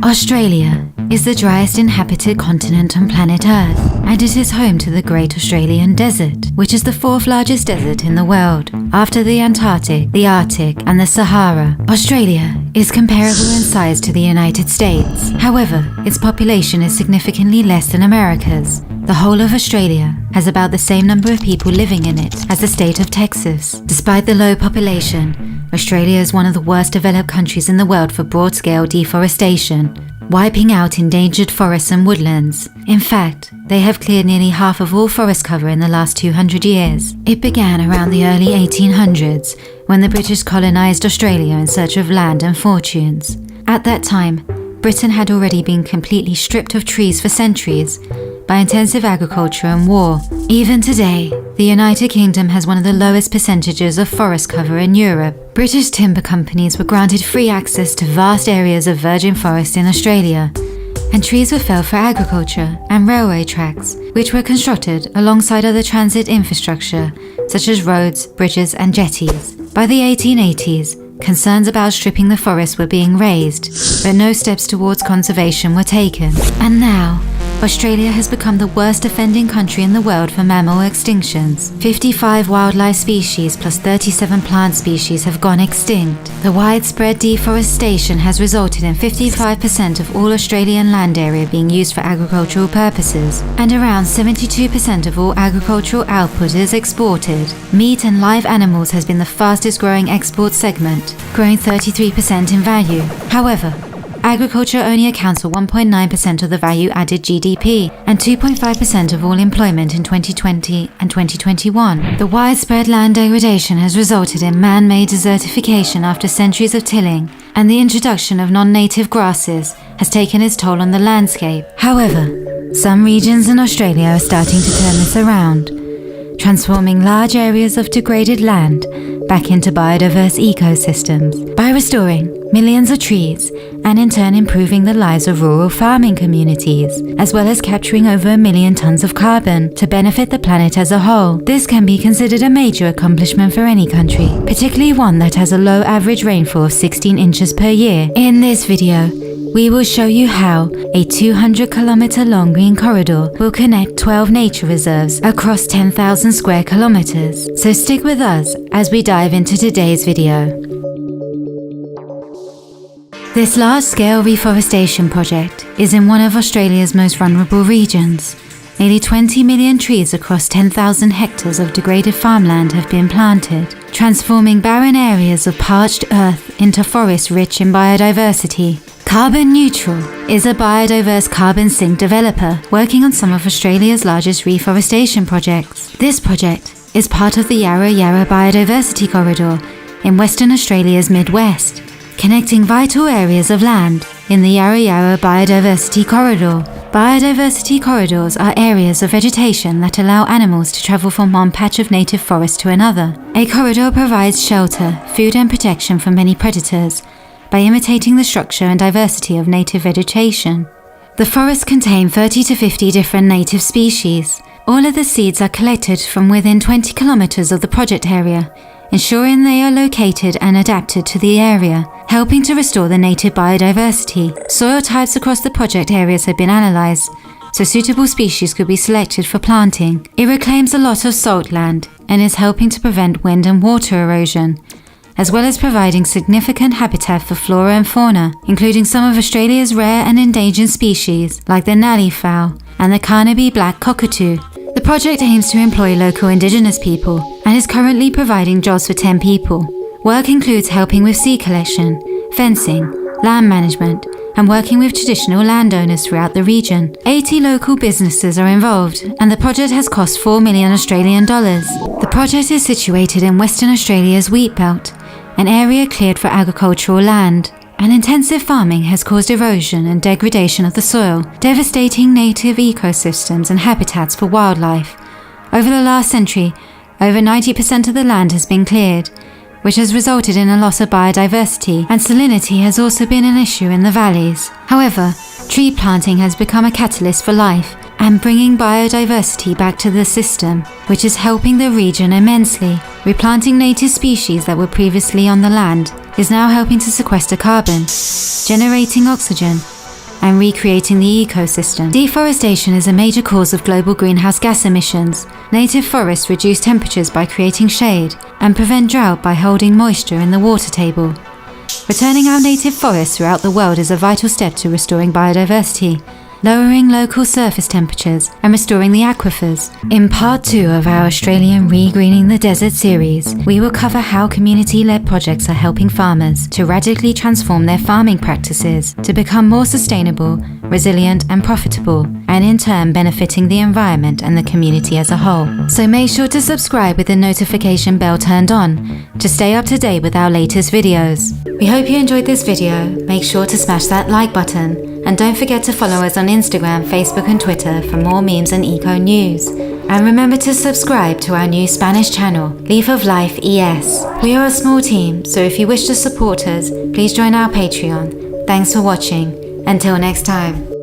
Australia is the driest inhabited continent on planet Earth, and it is home to the Great Australian Desert, which is the fourth largest desert in the world, after the Antarctic, the Arctic, and the Sahara. Australia is comparable in size to the United States. However, its population is significantly less than America's. The whole of Australia has about the same number of people living in it as the state of Texas. Despite the low population, Australia is one of the worst developed countries in the world for broad-scale deforestation, wiping out endangered forests and woodlands. In fact, they have cleared nearly half of all forest cover in the last 200 years. It began around the early 1800s, when the British colonised Australia in search of land and fortunes. At that time, Britain had already been completely stripped of trees for centuries by intensive agriculture and war. Even today, the United Kingdom has one of the lowest percentages of forest cover in Europe. British timber companies were granted free access to vast areas of virgin forest in Australia, and trees were felled for agriculture and railway tracks, which were constructed alongside other transit infrastructure, such as roads, bridges, and jetties. By the 1880s, concerns about stripping the forest were being raised, but no steps towards conservation were taken. And now, Australia has become the worst offending country in the world for mammal extinctions. 55 wildlife species plus 37 plant species have gone extinct. The widespread deforestation has resulted in 55% of all Australian land area being used for agricultural purposes, and around 72% of all agricultural output is exported. Meat and live animals has been the fastest growing export segment, growing 33% in value. However, agriculture only accounts for 1.9% of the value-added GDP and 2.5% of all employment in 2020 and 2021. The widespread land degradation has resulted in man-made desertification after centuries of tilling, and the introduction of non-native grasses has taken its toll on the landscape. However, some regions in Australia are starting to turn this around, transforming large areas of degraded land back into biodiverse ecosystems by restoring millions of trees and in turn improving the lives of rural farming communities, as well as capturing over 1 million tons of carbon to benefit the planet as a whole. This can be considered a major accomplishment for any country, particularly one that has a low average rainfall of 16 inches per year. In this video, we will show you how a 200-kilometer long green corridor will connect 12 nature reserves across 10,000 square kilometers. So stick with us as we dive into today's video. This large-scale reforestation project is in one of Australia's most vulnerable regions. Nearly 20 million trees across 10,000 hectares of degraded farmland have been planted, transforming barren areas of parched earth into forests rich in biodiversity. Carbon Neutral is a biodiverse carbon sink developer working on some of Australia's largest reforestation projects. This project is part of the Yarra Yarra Biodiversity Corridor in Western Australia's Midwest, connecting vital areas of land in the Yarra Yarra Biodiversity Corridor. Biodiversity corridors are areas of vegetation that allow animals to travel from one patch of native forest to another. A corridor provides shelter, food and protection from many predators by imitating the structure and diversity of native vegetation. The forests contain 30 to 50 different native species. All of the seeds are collected from within 20 kilometers of the project area, ensuring they are located and adapted to the area, helping to restore the native biodiversity. Soil types across the project areas have been analysed, so suitable species could be selected for planting. It reclaims a lot of salt land and is helping to prevent wind and water erosion, as well as providing significant habitat for flora and fauna, including some of Australia's rare and endangered species like the Nally fowl and the Carnaby black cockatoo. The project aims to employ local Indigenous people and is currently providing jobs for 10 people. Work includes helping with seed collection, fencing, land management, and working with traditional landowners throughout the region. 80 local businesses are involved, and the project has cost $4 million Australian dollars. The project is situated in Western Australia's wheat belt, an area cleared for agricultural land. And intensive farming has caused erosion and degradation of the soil, devastating native ecosystems and habitats for wildlife. Over the last century, over 90% of the land has been cleared, which has resulted in a loss of biodiversity, and salinity has also been an issue in the valleys. However, tree planting has become a catalyst for life and bringing biodiversity back to the system, which is helping the region immensely. Replanting native species that were previously on the land is now helping to sequester carbon, generating oxygen, and recreating the ecosystem. Deforestation is a major cause of global greenhouse gas emissions. Native forests reduce temperatures by creating shade and prevent drought by holding moisture in the water table. Returning our native forests throughout the world is a vital step to restoring biodiversity, lowering local surface temperatures, and restoring the aquifers. In part 2 of our Australian Regreening the Desert series, we will cover how community-led projects are helping farmers to radically transform their farming practices to become more sustainable, resilient, and profitable, and in turn benefiting the environment and the community as a whole. So make sure to subscribe with the notification bell turned on to stay up to date with our latest videos. We hope you enjoyed this video. Make sure to smash that like button. And don't forget to follow us on Instagram, Facebook and Twitter for more memes and eco news. And remember to subscribe to our new Spanish channel, Leaf of Life ES. We are a small team, so if you wish to support us, please join our Patreon. Thanks for watching. Until next time.